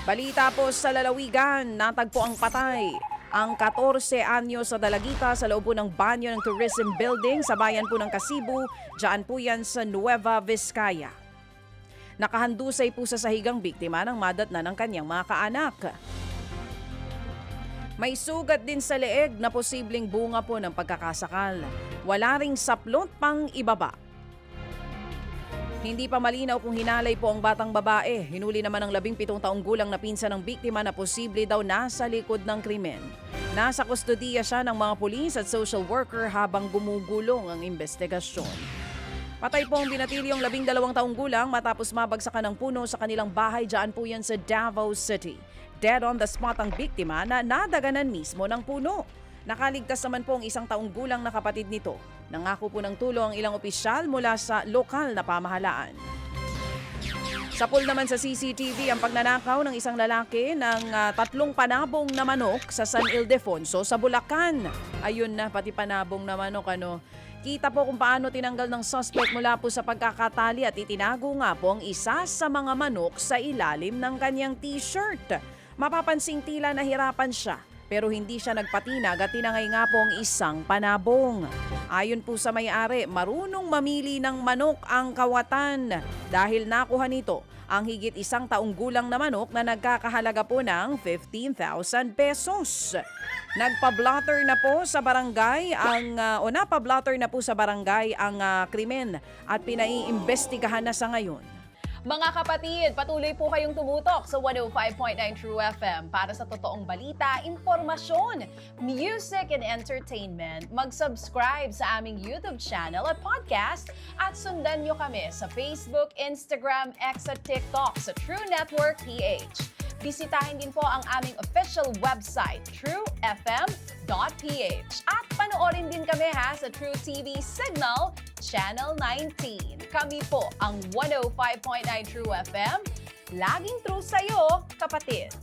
Balita po sa lalawigan, natagpo ang patay. Ang 14 anyo sa dalagita sa loob po ng banyo ng tourism building sa bayan po ng Kasibu, dyan po yan sa Nueva Vizcaya. Nakahandusay po sa sahigang biktima ng madatna ng kanyang mga kaanak. May sugat din sa leeg na posibleng bunga po ng pagkakasakal. Wala ring saplot pang ibaba. Hindi pa malinaw kung hinalay po ang batang babae. Hinuli naman ang 17 taong gulang na pinsan ng biktima na posible daw nasa likod ng krimen. Nasa kustodiya siya ng mga pulis at social worker habang gumugulong ang investigasyon. Patay po ang binatilyong 12 taong gulang matapos mabagsakan ng puno sa kanilang bahay dyan po yan sa Davao City. Dead on the spot ang biktima na nadaganan mismo ng puno. Nakaligtas naman po ang 1 taong gulang na kapatid nito. Nangako po ng tulong ang ilang opisyal mula sa lokal na pamahalaan. Sa pool naman sa CCTV ang pagnanakaw ng isang lalaki ng 3 panabong na manok sa San Ildefonso sa Bulacan. Ayun na, pati panabong na manok Kita po kung paano tinanggal ng suspect mula po sa pagkakatali at itinago nga po ang isa sa mga manok sa ilalim ng kanyang t-shirt. Mapapansing tila nahirapan siya. Pero hindi siya nagpatinag at tinangay nga po ang isang panabong. Ayon po sa may-ari, marunong mamili ng manok ang kawatan dahil nakuha nito ang higit 1 taong gulang na manok na nagkakahalaga po ng 15,000 pesos. Napablotter na po sa barangay ang krimen at pinaiimbestigahan na sa ngayon. Mga kapatid, patuloy po kayong tumutok sa 105.9 True FM para sa totoong balita, impormasyon, music and entertainment. Mag-subscribe sa aming YouTube channel at podcast at sundan nyo kami sa Facebook, Instagram, X at TikTok sa True Network PH. Bisitahin din po ang aming official website, truefm.ph. At panoorin din kami sa True TV Signal, Channel 19. Kami po ang 105.9 True FM. Laging true sa'yo, kapatid.